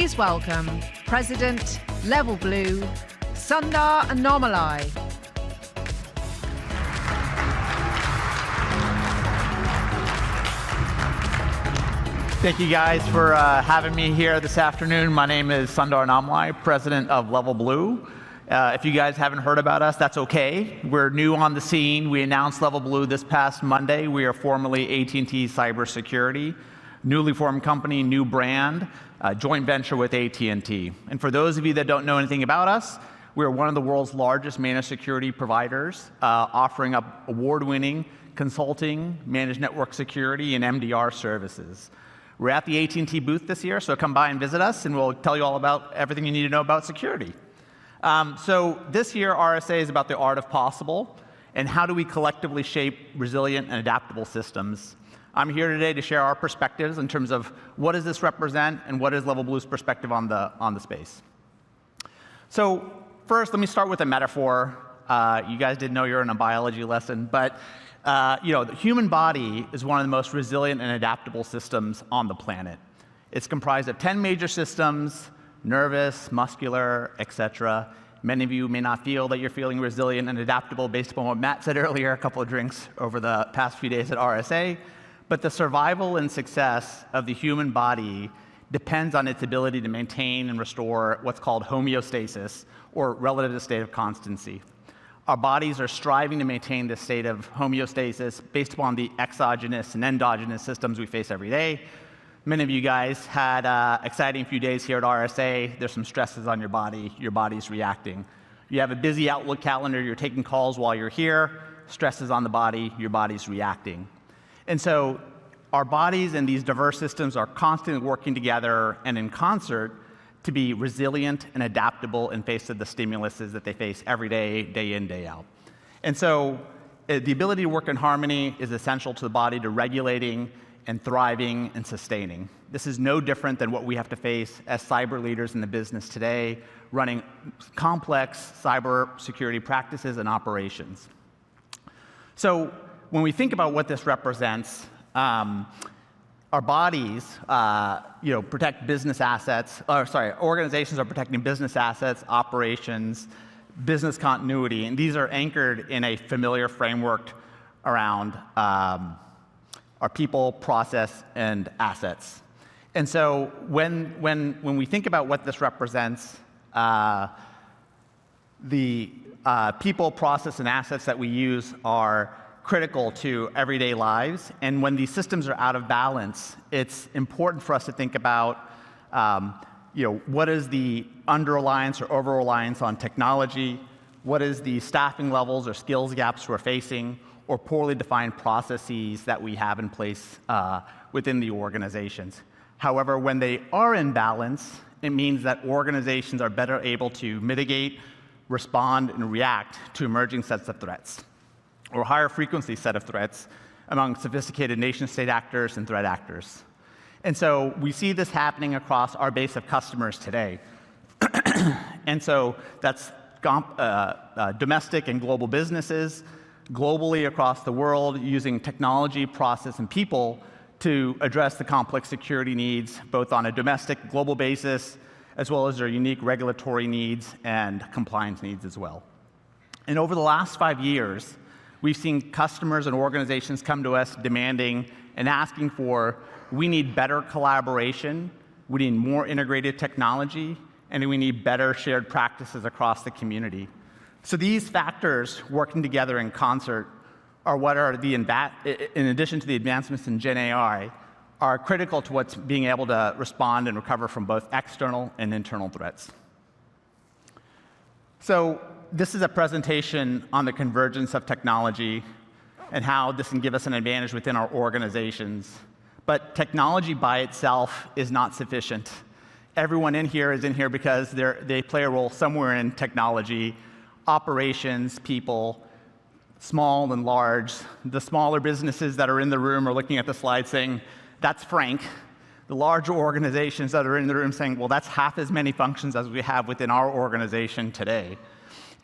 Please welcome President Level Blue, Sundar Annamalai. Thank you guys for having me here this afternoon. My name is Sundar Annamalai, President of Level Blue. If you guys haven't heard about us, that's okay. We're new on the scene. We announced Level Blue this past Monday. We are formerly AT&T Cybersecurity, newly formed company, new brand, joint venture with AT&T. And for those of you that don't know anything about us, we're one of the world's largest managed security providers, offering up award-winning consulting, managed network security, and MDR services. We're at the AT&T booth this year, so come by and visit us, and we'll tell you all about everything you need to know about security. So this year, RSA is about the art of possible, and how do we collectively shape resilient and adaptable systems. I'm here today to share our perspectives in terms of what does this represent, and what is Level Blue's perspective on the space. So first, let me start with a metaphor. You guys didn't know you're in a biology lesson, but the human body is one of the most resilient and adaptable systems on the planet. It's comprised of 10 major systems, nervous, muscular, etc. Many of you may not feel that you're feeling resilient and adaptable based upon what Matt said earlier, a couple of drinks over the past few days at RSA. But the survival and success of the human body depends on its ability to maintain and restore what's called homeostasis, or relative state of constancy. Our bodies are striving to maintain this state of homeostasis based upon the exogenous and endogenous systems we face every day. Many of you guys had an exciting few days here at RSA. There's some stresses on your body. Your body's reacting. You have a busy Outlook calendar. You're taking calls while you're here. Stresses on the body. Your body's reacting. And so our bodies and these diverse systems are constantly working together and in concert to be resilient and adaptable in face of the stimuluses that they face every day, day in, day out. And so the ability to work in harmony is essential to the body to regulating and thriving and sustaining. This is no different than what we have to face as cyber leaders in the business today, running complex cyber security practices and operations. So when we think about what this represents, our bodies, protect business assets. Organizations are protecting business assets, operations, business continuity, and these are anchored in a familiar framework around our people, process, and assets. And so when we think about what this represents, the people, process, and assets that we use are critical to everyday lives. And when these systems are out of balance, it's important for us to think about what is the under-reliance or over-reliance on technology, what is the staffing levels or skills gaps we're facing, or poorly defined processes that we have in place within the organizations. However, when they are in balance, it means that organizations are better able to mitigate, respond, and react to emerging sets of threats, or higher frequency set of threats among sophisticated nation-state actors and threat actors. And so we see this happening across our base of customers today. And so that's domestic and global businesses, globally across the world, using technology, process, and people to address the complex security needs, both on a domestic, global basis, as well as their unique regulatory needs and compliance needs as well. And over the last 5 years, we've seen customers and organizations come to us demanding and asking for, we need better collaboration, we need more integrated technology, and we need better shared practices across the community. So these factors working together in concert are what are in addition to the advancements in Gen AI, are critical to what's being able to respond and recover from both external and internal threats. So this is a presentation on the convergence of technology and how this can give us an advantage within our organizations. But technology by itself is not sufficient. Everyone in here is in here because they play a role somewhere in technology, operations, people, small and large. The smaller businesses that are in the room are looking at the slide saying, that's Frank. The larger organizations that are in the room saying, well, that's half as many functions as we have within our organization today.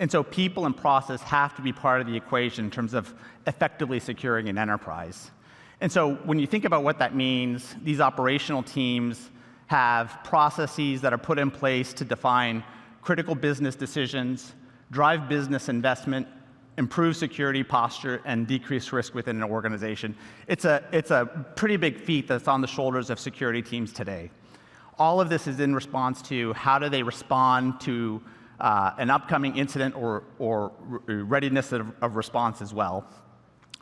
And so people and process have to be part of the equation in terms of effectively securing an enterprise. And so when you think about what that means, these operational teams have processes that are put in place to define critical business decisions, drive business investment, improve security posture, and decrease risk within an organization. It's a pretty big feat that's on the shoulders of security teams today. All of this is in response to how do they respond to an upcoming incident or readiness of response as well.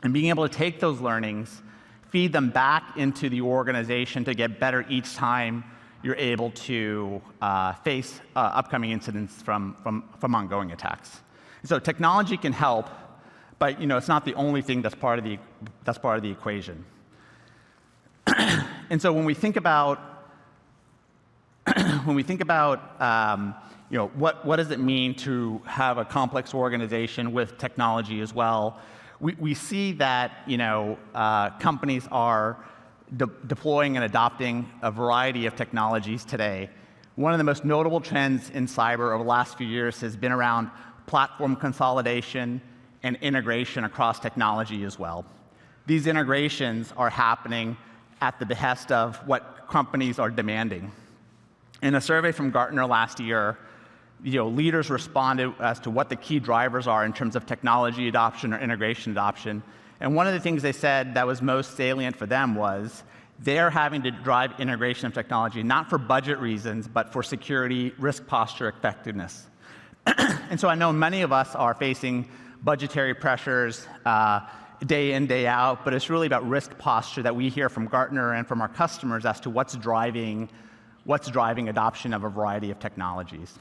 And being able to take those learnings, feed them back into the organization to get better each time you're able to face upcoming incidents from ongoing attacks. So technology can help, but it's not the only thing that's part of the equation. And so when we think about what does it mean to have a complex organization with technology as well, we see that companies are deploying and adopting a variety of technologies today. One of the most notable trends in cyber over the last few years has been around platform consolidation and integration across technology as well. These integrations are happening at the behest of what companies are demanding. In a survey from Gartner last year, leaders responded as to what the key drivers are in terms of technology adoption or integration adoption. And one of the things they said that was most salient for them was they're having to drive integration of technology, not for budget reasons, but for security, risk posture, effectiveness. And so I know many of us are facing budgetary pressures day in, day out, but it's really about risk posture that we hear from Gartner and from our customers as to what's driving adoption of a variety of technologies.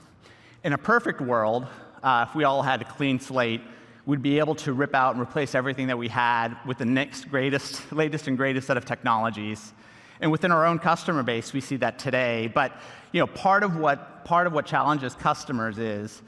In a perfect world, if we all had a clean slate, we'd be able to rip out and replace everything that we had with the next latest and greatest set of technologies. And within our own customer base, we see that today. But part of what challenges customers is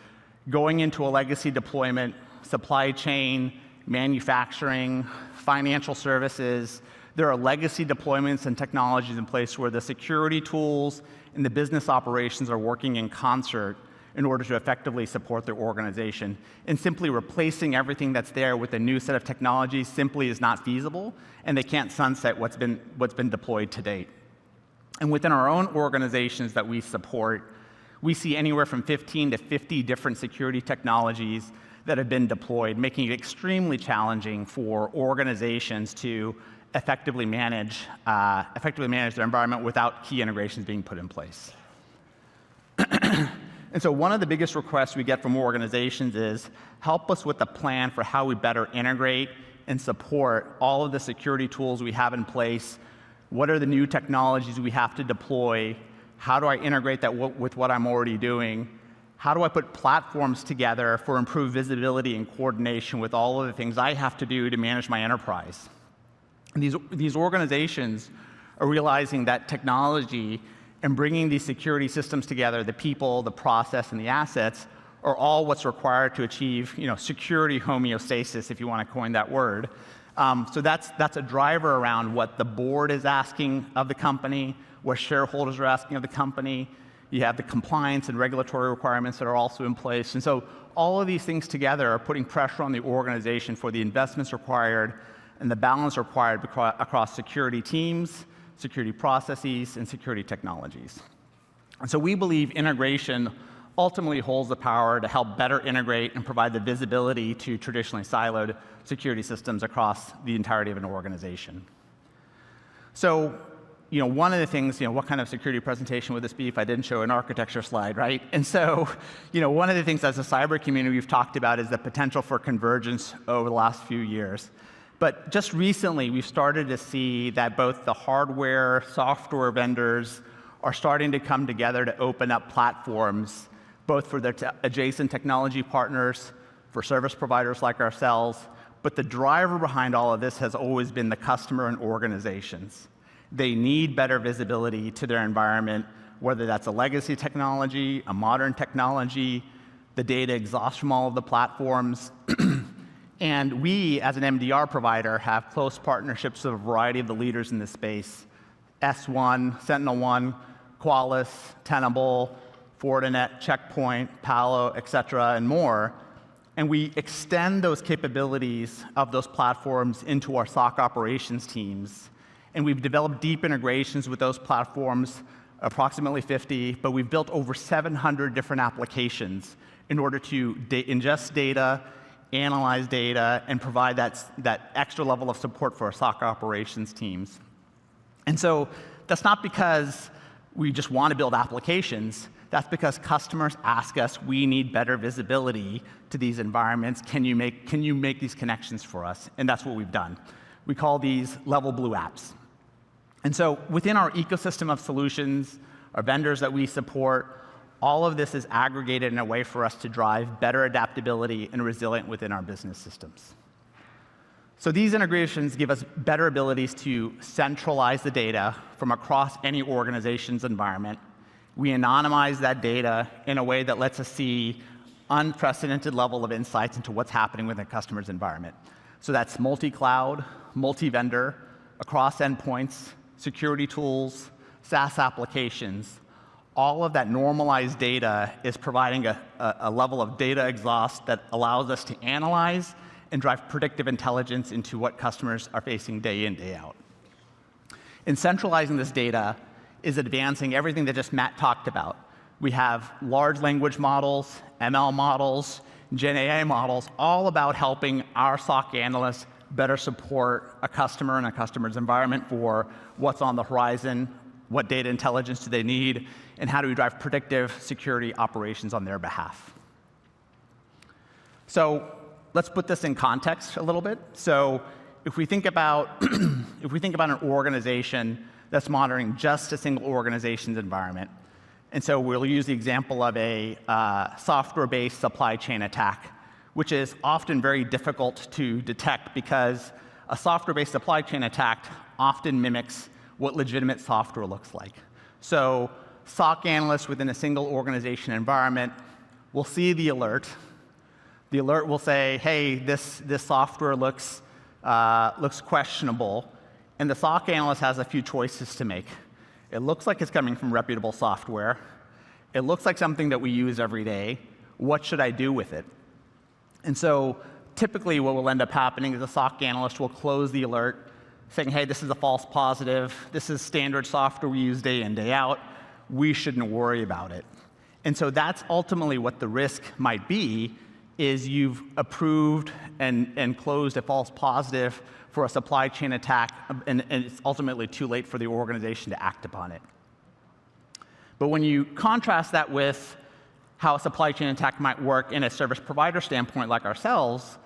going into a legacy deployment, supply chain, manufacturing, financial services. There are legacy deployments and technologies in place where the security tools and the business operations are working in concert in order to effectively support their organization. And simply replacing everything that's there with a new set of technologies simply is not feasible, and they can't sunset what's been deployed to date. And within our own organizations that we support, we see anywhere from 15 to 50 different security technologies that have been deployed, making it extremely challenging for organizations to effectively manage their environment without key integrations being put in place. And so one of the biggest requests we get from organizations is, help us with a plan for how we better integrate and support all of the security tools we have in place. What are the new technologies we have to deploy? How do I integrate that with what I'm already doing? How do I put platforms together for improved visibility and coordination with all of the things I have to do to manage my enterprise? And these organizations are realizing that technology and bringing these security systems together, the people, the process, and the assets, are all what's required to achieve security homeostasis, if you want to coin that word. So that's a driver around what the board is asking of the company, what shareholders are asking of the company. You have the compliance and regulatory requirements that are also in place. And so all of these things together are putting pressure on the organization for the investments required and the balance required across security teams, security processes, and security technologies. And so we believe integration ultimately holds the power to help better integrate and provide the visibility to traditionally siloed security systems across the entirety of an organization. So, one of the things, what kind of security presentation would this be if I didn't show an architecture slide, right? And so, one of the things as a cyber community we've talked about is the potential for convergence over the last few years. But just recently, we've started to see that both the hardware, software vendors are starting to come together to open up platforms, both for their adjacent technology partners, for service providers like ourselves. But the driver behind all of this has always been the customer and organizations. They need better visibility to their environment, whether that's a legacy technology, a modern technology, the data exhaust from all of the platforms. And we, as an MDR provider, have close partnerships with a variety of the leaders in this space: S1, SentinelOne, Qualys, Tenable, Fortinet, Checkpoint, Palo, et cetera, and more. And we extend those capabilities of those platforms into our SOC operations teams. And we've developed deep integrations with those platforms approximately 50, but we've built over 700 different applications in order to ingest data, analyze data, and provide that extra level of support for our SOC operations teams. And so that's not because we just want to build applications. That's because customers ask us, we need better visibility to these environments. Can you make these connections for us? And that's what we've done. We call these Level Blue apps. And so within our ecosystem of solutions, our vendors that we support, all of this is aggregated in a way for us to drive better adaptability and resilience within our business systems. So these integrations give us better abilities to centralize the data from across any organization's environment. We anonymize that data in a way that lets us see unprecedented level of insights into what's happening within a customer's environment. So that's multi-cloud, multi-vendor, across endpoints, security tools, SaaS applications. All of that normalized data is providing a level of data exhaust that allows us to analyze and drive predictive intelligence into what customers are facing day in, day out. And centralizing this data is advancing everything that just Matt talked about. We have large language models, ML models, Gen AI models, all about helping our SOC analysts better support a customer and a customer's environment for what's on the horizon, what data intelligence do they need, and how do we drive predictive security operations on their behalf. So let's put this in context a little bit. So if we think about an organization that's monitoring just a single organization's environment, and so we'll use the example of a software-based supply chain attack, which is often very difficult to detect because a software-based supply chain attack often mimics what legitimate software looks like. So SOC analysts within a single organization environment will see the alert. The alert will say, hey, this software looks questionable. And the SOC analyst has a few choices to make. It looks like it's coming from reputable software. It looks like something that we use every day. What should I do with it? And so typically what will end up happening is the SOC analyst will close the alert, saying, hey, this is a false positive. This is standard software we use day in, day out. We shouldn't worry about it. And so that's ultimately what the risk might be, is you've approved and closed a false positive for a supply chain attack, and it's ultimately too late for the organization to act upon it. But when you contrast that with how a supply chain attack might work in a service provider standpoint like ourselves,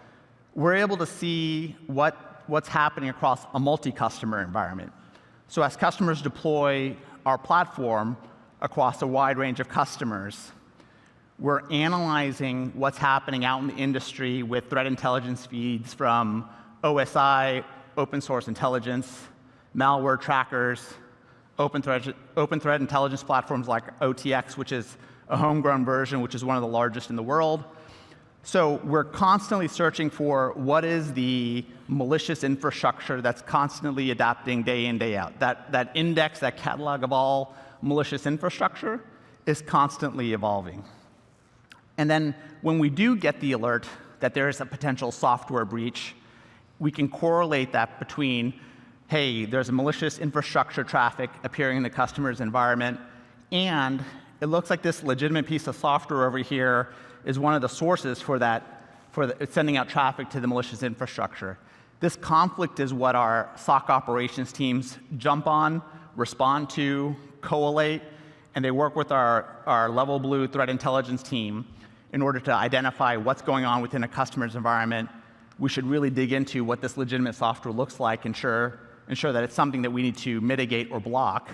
we're able to see what's happening across a multi-customer environment. So as customers deploy our platform across a wide range of customers, we're analyzing what's happening out in the industry with threat intelligence feeds from OSI, open source intelligence, malware trackers, open threat intelligence platforms like OTX, which is a homegrown version, which is one of the largest in the world. So we're constantly searching for what is the malicious infrastructure that's constantly adapting day in, day out. That index, that catalog of all malicious infrastructure is constantly evolving. And then when we do get the alert that there is a potential software breach, we can correlate that between, hey, there's a malicious infrastructure traffic appearing in the customer's environment, and it looks like this legitimate piece of software over here is one of the sources for sending out traffic to the malicious infrastructure. This conflict is what our SOC operations teams jump on, respond to, collate, and they work with our Level Blue threat intelligence team in order to identify what's going on within a customer's environment. We should really dig into what this legitimate software looks like, ensure that it's something that we need to mitigate or block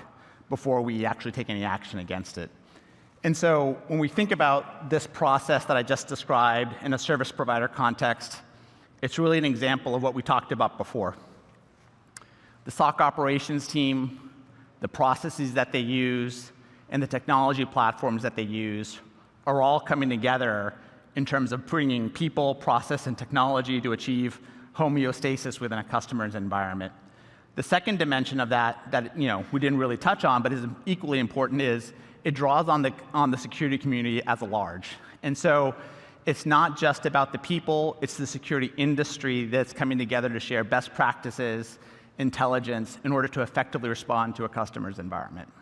before we actually take any action against it. And so when we think about this process that I just described in a service provider context, it's really an example of what we talked about before. The SOC operations team, the processes that they use, and the technology platforms that they use are all coming together in terms of bringing people, process, and technology to achieve homeostasis within a customer's environment. The second dimension of that we didn't really touch on, but is equally important, is it draws on the security community as a large. And so it's not just about the people, it's the security industry that's coming together to share best practices, intelligence, in order to effectively respond to a customer's environment.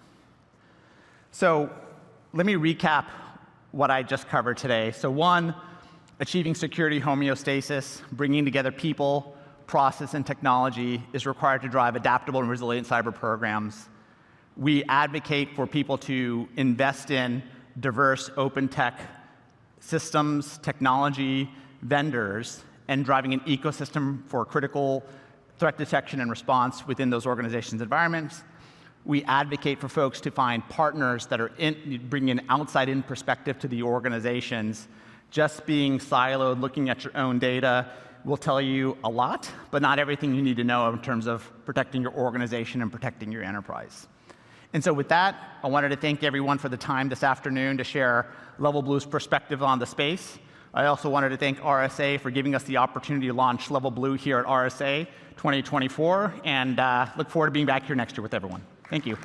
So let me recap what I just covered today. So one, achieving security homeostasis, bringing together people, process, and technology is required to drive adaptable and resilient cyber programs. We advocate for people to invest in diverse open tech systems, technology, vendors, and driving an ecosystem for critical threat detection and response within those organizations' environments. We advocate for folks to find partners that are bringing an outside-in perspective to the organizations. Just being siloed, looking at your own data will tell you a lot, but not everything you need to know in terms of protecting your organization and protecting your enterprise. And so with that, I wanted to thank everyone for the time this afternoon to share Level Blue's perspective on the space. I also wanted to thank RSA for giving us the opportunity to launch Level Blue here at RSA 2024, and look forward to being back here next year with everyone. Thank you.